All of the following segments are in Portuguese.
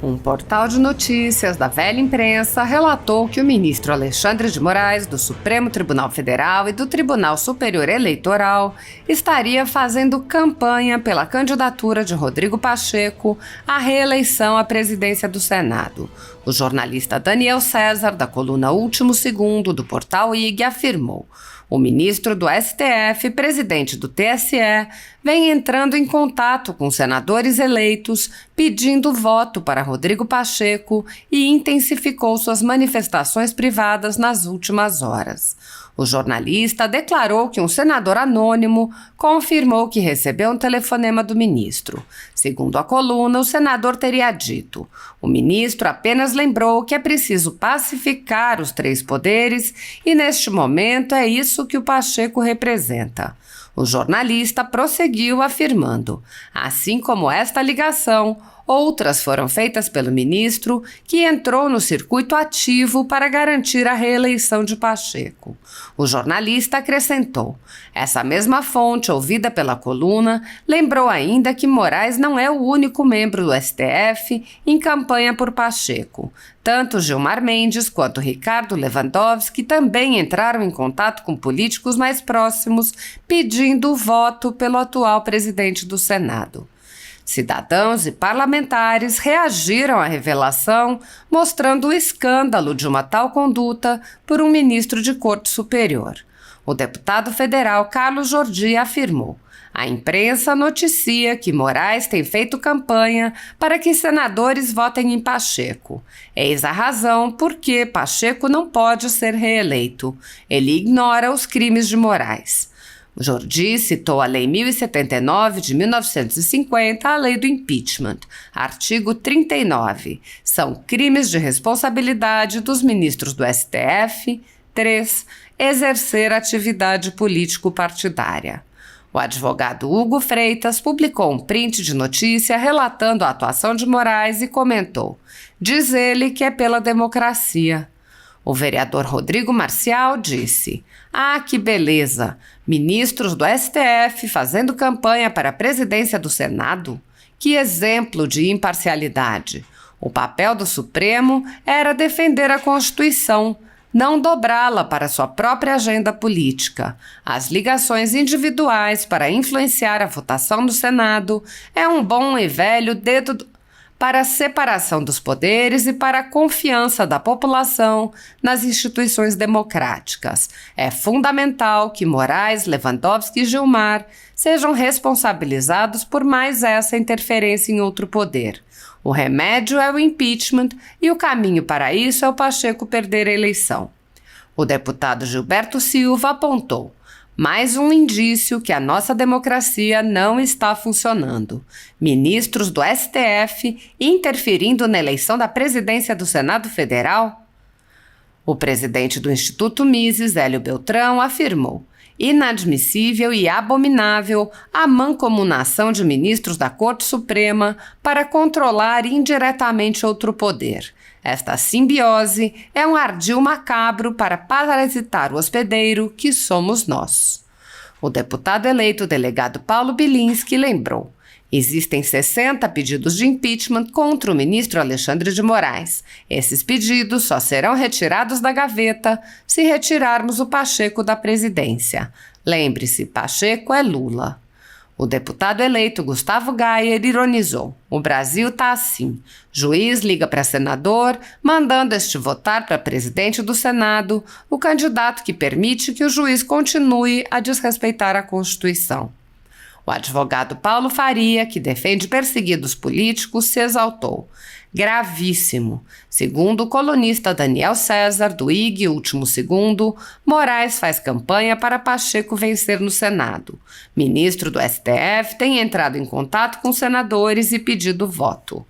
Um portal de notícias da velha imprensa relatou que o ministro Alexandre de Moraes, do Supremo Tribunal Federal e do Tribunal Superior Eleitoral, estaria fazendo campanha pela candidatura de Rodrigo Pacheco à reeleição à presidência do Senado. O jornalista Daniel César, da coluna Último Segundo, do portal IG, afirmou: o ministro do STF, presidente do TSE, vem entrando em contato com senadores eleitos, pedindo voto para Rodrigo Pacheco e intensificou suas manifestações privadas nas últimas horas. O jornalista declarou que um senador anônimo confirmou que recebeu um telefonema do ministro. Segundo a coluna, o senador teria dito: o ministro apenas lembrou que é preciso pacificar os três poderes e, neste momento, é isso que o Pacheco representa. O jornalista prosseguiu afirmando: assim como esta ligação, outras foram feitas pelo ministro, que entrou no circuito ativo para garantir a reeleição de Pacheco. O jornalista acrescentou: essa mesma fonte, ouvida pela coluna, lembrou ainda que Moraes não é o único membro do STF em campanha por Pacheco. Tanto Gilmar Mendes quanto Ricardo Lewandowski também entraram em contato com políticos mais próximos, pedindo voto pelo atual presidente do Senado. Cidadãos e parlamentares reagiram à revelação, mostrando o escândalo de uma tal conduta por um ministro de Corte Superior. O deputado federal Carlos Jordi afirmou: a imprensa noticia que Moraes tem feito campanha para que senadores votem em Pacheco. Eis a razão por que Pacheco não pode ser reeleito. Ele ignora os crimes de Moraes. Jordi citou a Lei 1079 de 1950, a Lei do Impeachment. Artigo 39. São crimes de responsabilidade dos ministros do STF. 3. Exercer atividade político-partidária. O advogado Hugo Freitas publicou um print de notícia relatando a atuação de Moraes e comentou: diz ele que é pela democracia. O vereador Rodrigo Marcial disse: ah, que beleza! Ministros do STF fazendo campanha para a presidência do Senado? Que exemplo de imparcialidade! O papel do Supremo era defender a Constituição, não dobrá-la para sua própria agenda política. As ligações individuais para influenciar a votação do Senado é um bom e velho dedo para a separação dos poderes e para a confiança da população nas instituições democráticas. É fundamental que Moraes, Lewandowski e Gilmar sejam responsabilizados por mais essa interferência em outro poder. O remédio é o impeachment e o caminho para isso é o Pacheco perder a eleição. O deputado Gilberto Silva apontou: mais um indício que a nossa democracia não está funcionando. Ministros do STF interferindo na eleição da presidência do Senado Federal? O presidente do Instituto Mises, Hélio Beltrão, afirmou: inadmissível e abominável a mancomunação de ministros da Corte Suprema para controlar indiretamente outro poder. Esta simbiose é um ardil macabro para parasitar o hospedeiro que somos nós. O deputado eleito delegado Paulo Bilinski lembrou: existem 60 pedidos de impeachment contra o ministro Alexandre de Moraes. Esses pedidos só serão retirados da gaveta se retirarmos o Pacheco da presidência. Lembre-se, Pacheco é Lula. O deputado eleito Gustavo Gayer ironizou: o Brasil está assim. Juiz liga para senador, mandando este votar para presidente do Senado, o candidato que permite que o juiz continue a desrespeitar a Constituição. O advogado Paulo Faria, que defende perseguidos políticos, se exaltou: gravíssimo. Segundo o colunista Daniel César, do IG Último Segundo, Moraes faz campanha para Pacheco vencer no Senado. Ministro do STF tem entrado em contato com senadores e pedido voto.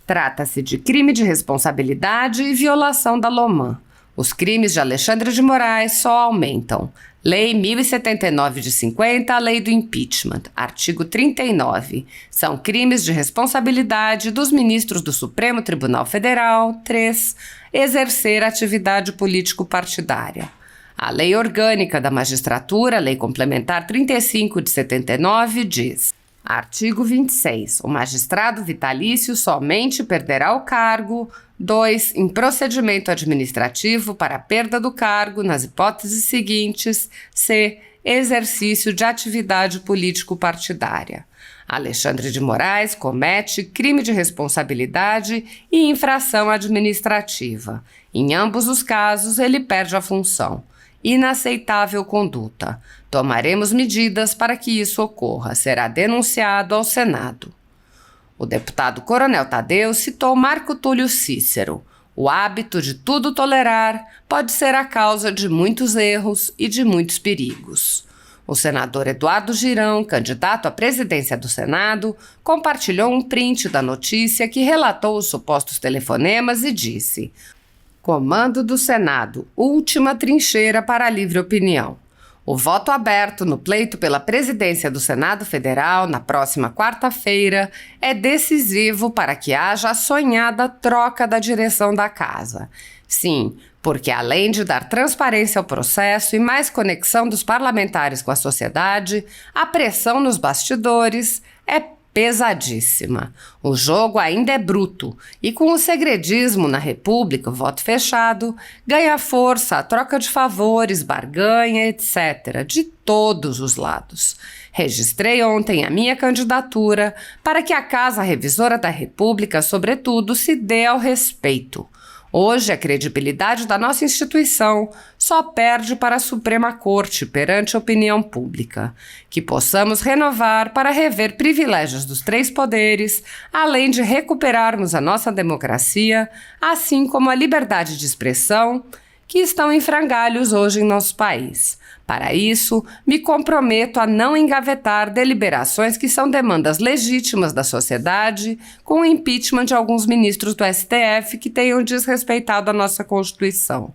Trata-se de crime de responsabilidade e violação da LOMAN. Os crimes de Alexandre de Moraes só aumentam. Lei 1079 de 50, a Lei do Impeachment. Artigo 39. São crimes de responsabilidade dos ministros do Supremo Tribunal Federal. 3. Exercer atividade político-partidária. A Lei Orgânica da Magistratura, Lei Complementar 35 de 79, diz: Artigo 26. O magistrado vitalício somente perderá o cargo. 2. Em procedimento administrativo para perda do cargo nas hipóteses seguintes. C. Exercício de atividade político-partidária. Alexandre de Moraes comete crime de responsabilidade e infração administrativa. Em ambos os casos, ele perde a função. Inaceitável conduta. Tomaremos medidas para que isso ocorra. Será denunciado ao Senado. O deputado Coronel Tadeu citou Marco Túlio Cícero. O hábito de tudo tolerar pode ser a causa de muitos erros e de muitos perigos. O senador Eduardo Girão, candidato à presidência do Senado, compartilhou um print da notícia que relatou os supostos telefonemas e disse: Comando do Senado, última trincheira para a livre opinião. O voto aberto no pleito pela presidência do Senado Federal na próxima quarta-feira é decisivo para que haja a sonhada troca da direção da casa. Sim, porque além de dar transparência ao processo e mais conexão dos parlamentares com a sociedade, a pressão nos bastidores é pesadíssima. O jogo ainda é bruto e com o segredismo na República, o voto fechado, ganha força a troca de favores, barganha, etc., de todos os lados. Registrei ontem a minha candidatura para que a Casa Revisora da República, sobretudo, se dê ao respeito. Hoje, a credibilidade da nossa instituição só perde para a Suprema Corte perante a opinião pública. Que possamos renovar para rever privilégios dos três poderes, além de recuperarmos a nossa democracia, assim como a liberdade de expressão, que estão em frangalhos hoje em nosso país. Para isso, me comprometo a não engavetar deliberações que são demandas legítimas da sociedade com o impeachment de alguns ministros do STF que tenham desrespeitado a nossa Constituição.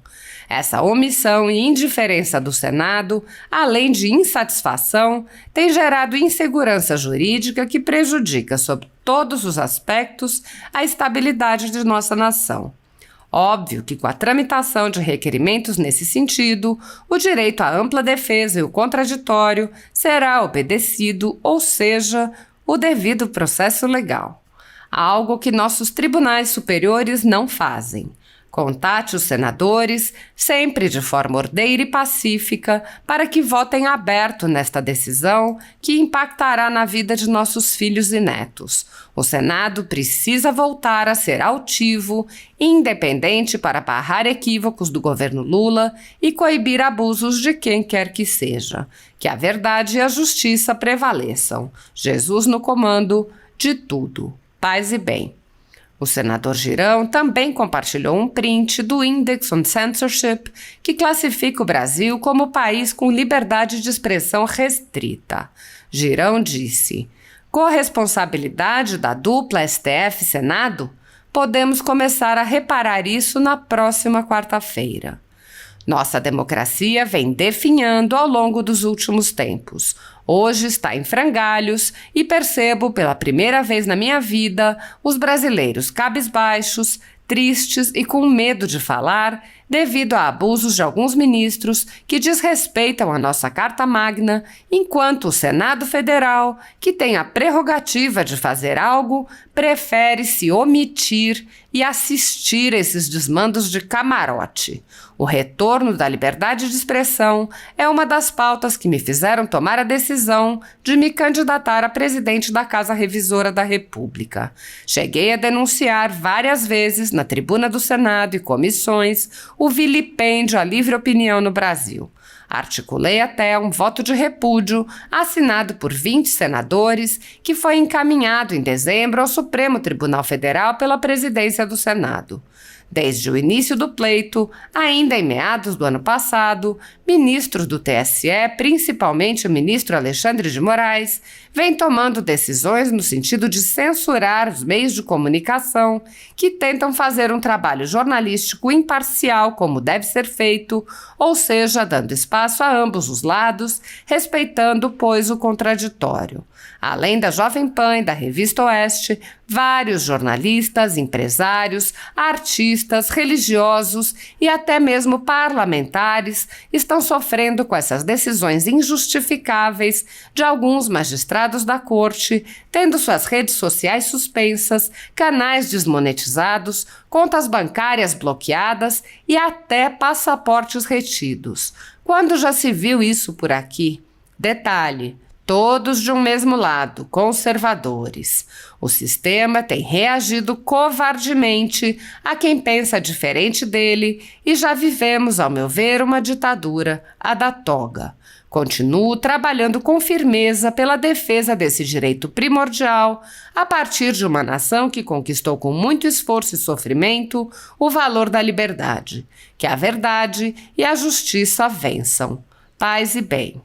Essa omissão e indiferença do Senado, além de insatisfação, tem gerado insegurança jurídica que prejudica, sob todos os aspectos, a estabilidade de nossa nação. Óbvio que com a tramitação de requerimentos nesse sentido, o direito à ampla defesa e o contraditório será obedecido, ou seja, o devido processo legal. Algo que nossos tribunais superiores não fazem. Contate os senadores, sempre de forma ordeira e pacífica, para que votem aberto nesta decisão que impactará na vida de nossos filhos e netos. O Senado precisa voltar a ser altivo e independente para barrar equívocos do governo Lula e coibir abusos de quem quer que seja. Que a verdade e a justiça prevaleçam. Jesus no comando de tudo. Paz e bem. O senador Girão também compartilhou um print do Index on Censorship, que classifica o Brasil como país com liberdade de expressão restrita. Girão disse: corresponsabilidade da dupla STF-Senado? Podemos começar a reparar isso na próxima quarta-feira. Nossa democracia vem definhando ao longo dos últimos tempos. Hoje está em frangalhos e percebo pela primeira vez na minha vida os brasileiros cabisbaixos, tristes e com medo de falar devido a abusos de alguns ministros que desrespeitam a nossa Carta Magna, enquanto o Senado Federal, que tem a prerrogativa de fazer algo, prefere se omitir e assistir a esses desmandos de camarote. O retorno da liberdade de expressão é uma das pautas que me fizeram tomar a decisão de me candidatar a presidente da Casa Revisora da República. Cheguei a denunciar várias vezes na tribuna do Senado e comissões o vilipêndio à livre opinião no Brasil. Articulei até um voto de repúdio assinado por 20 senadores que foi encaminhado em dezembro ao Supremo Tribunal Federal pela presidência do Senado. Desde o início do pleito, ainda em meados do ano passado, ministros do TSE, principalmente o ministro Alexandre de Moraes, vêm tomando decisões no sentido de censurar os meios de comunicação que tentam fazer um trabalho jornalístico imparcial como deve ser feito, ou seja, dando espaço a ambos os lados, respeitando, pois, o contraditório. Além da Jovem Pan e da Revista Oeste, vários jornalistas, empresários, artistas, religiosos e até mesmo parlamentares estão sofrendo com essas decisões injustificáveis de alguns magistrados da corte, tendo suas redes sociais suspensas, canais desmonetizados, contas bancárias bloqueadas e até passaportes retidos. Quando já se viu isso por aqui? Detalhe: todos de um mesmo lado, conservadores. O sistema tem reagido covardemente a quem pensa diferente dele e já vivemos, ao meu ver, uma ditadura, a da toga. Continuo trabalhando com firmeza pela defesa desse direito primordial a partir de uma nação que conquistou com muito esforço e sofrimento o valor da liberdade. Que a verdade e a justiça vençam. Paz e bem.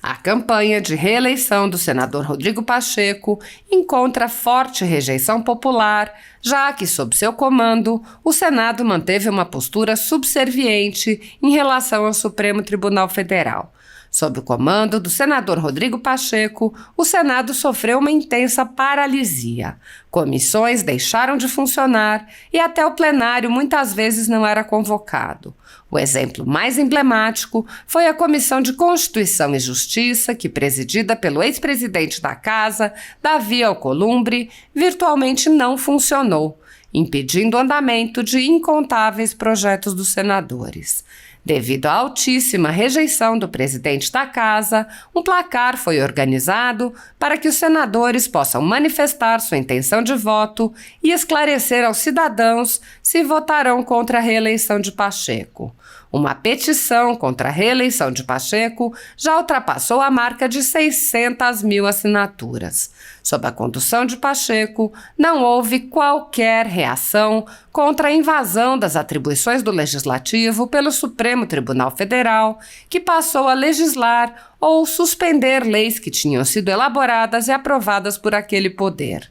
A campanha de reeleição do senador Rodrigo Pacheco encontra forte rejeição popular, já que, sob seu comando, o Senado manteve uma postura subserviente em relação ao Supremo Tribunal Federal. Sob o comando do senador Rodrigo Pacheco, o Senado sofreu uma intensa paralisia. Comissões deixaram de funcionar e até o plenário muitas vezes não era convocado. O exemplo mais emblemático foi a Comissão de Constituição e Justiça, que, presidida pelo ex-presidente da Casa, Davi Alcolumbre, virtualmente não funcionou, impedindo o andamento de incontáveis projetos dos senadores. Devido à altíssima rejeição do presidente da Casa, um placar foi organizado para que os senadores possam manifestar sua intenção de voto e esclarecer aos cidadãos se votarão contra a reeleição de Pacheco. Uma petição contra a reeleição de Pacheco já ultrapassou a marca de 600 mil assinaturas. Sob a condução de Pacheco, não houve qualquer reação contra a invasão das atribuições do Legislativo pelo Supremo Tribunal Federal, que passou a legislar ou suspender leis que tinham sido elaboradas e aprovadas por aquele poder.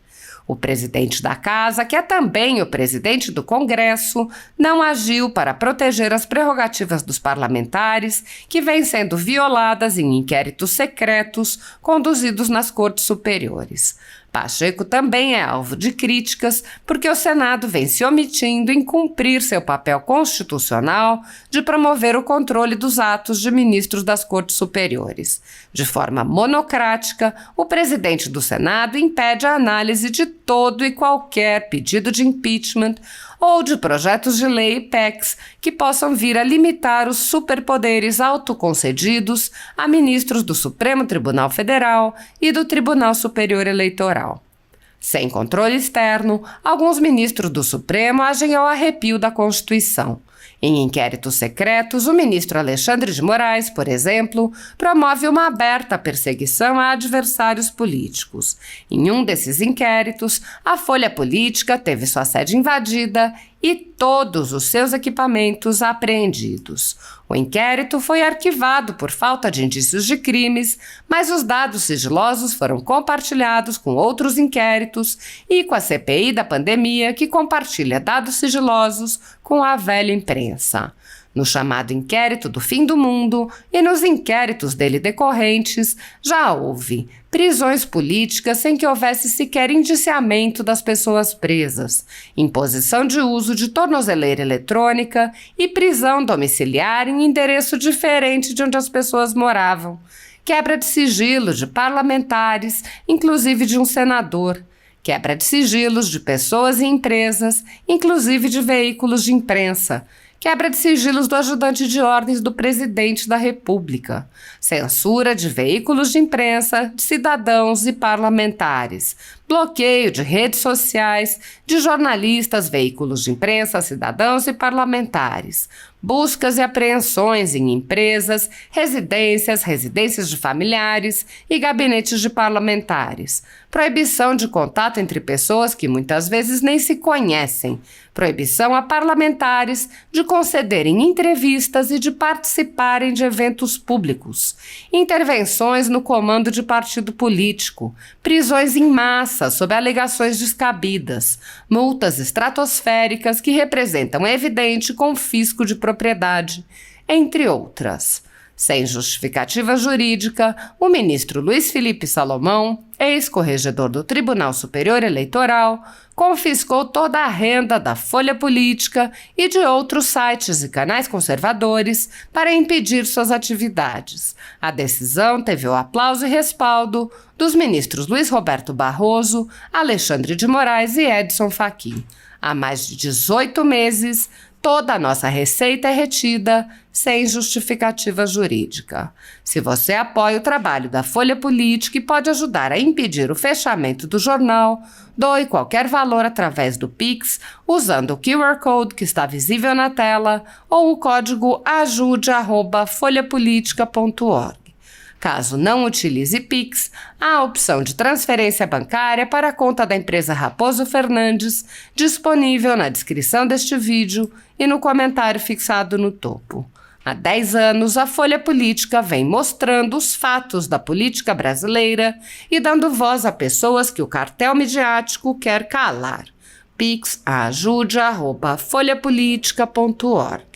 O presidente da Casa, que é também o presidente do Congresso, não agiu para proteger as prerrogativas dos parlamentares, que vêm sendo violadas em inquéritos secretos conduzidos nas cortes superiores. Pacheco também é alvo de críticas porque o Senado vem se omitindo em cumprir seu papel constitucional de promover o controle dos atos de ministros das cortes superiores. De forma monocrática, o presidente do Senado impede a análise de todo e qualquer pedido de impeachment ou de projetos de lei e PECs que possam vir a limitar os superpoderes autoconcedidos a ministros do Supremo Tribunal Federal e do Tribunal Superior Eleitoral. Sem controle externo, alguns ministros do Supremo agem ao arrepio da Constituição. Em inquéritos secretos, o ministro Alexandre de Moraes, por exemplo, promove uma aberta perseguição a adversários políticos. Em um desses inquéritos, a Folha Política teve sua sede invadida e todos os seus equipamentos apreendidos. O inquérito foi arquivado por falta de indícios de crimes, mas os dados sigilosos foram compartilhados com outros inquéritos e com a CPI da pandemia, que compartilha dados sigilosos com a velha imprensa. No chamado inquérito do fim do mundo e nos inquéritos dele decorrentes, já houve prisões políticas sem que houvesse sequer indiciamento das pessoas presas, imposição de uso de tornozeleira eletrônica e prisão domiciliar em endereço diferente de onde as pessoas moravam, quebra de sigilo de parlamentares, inclusive de um senador, quebra de sigilos de pessoas e empresas, inclusive de veículos de imprensa, quebra de sigilos do ajudante de ordens do presidente da República, censura de veículos de imprensa, de cidadãos e parlamentares, bloqueio de redes sociais, de jornalistas, veículos de imprensa, cidadãos e parlamentares, buscas e apreensões em empresas, residências de familiares e gabinetes de parlamentares, proibição de contato entre pessoas que muitas vezes nem se conhecem, proibição a parlamentares de concederem entrevistas e de participarem de eventos públicos, intervenções no comando de partido político, prisões em massa sob alegações descabidas, multas estratosféricas que representam evidente confisco de propriedade, entre outras. Sem justificativa jurídica, o ministro Luiz Felipe Salomão, ex-corregedor do Tribunal Superior Eleitoral, confiscou toda a renda da Folha Política e de outros sites e canais conservadores para impedir suas atividades. A decisão teve o aplauso e respaldo dos ministros Luiz Roberto Barroso, Alexandre de Moraes e Edson Fachin. Há mais de 18 meses, toda a nossa receita é retida sem justificativa jurídica. Se você apoia o trabalho da Folha Política e pode ajudar a impedir o fechamento do jornal, doe qualquer valor através do Pix, usando o QR Code que está visível na tela ou o código ajude@folhapolitica.org. Caso não utilize Pix, há a opção de transferência bancária para a conta da empresa Raposo Fernandes, disponível na descrição deste vídeo e no comentário fixado no topo. Há 10 anos, a Folha Política vem mostrando os fatos da política brasileira e dando voz a pessoas que o cartel midiático quer calar. Pix ajude@folhapolitica.org.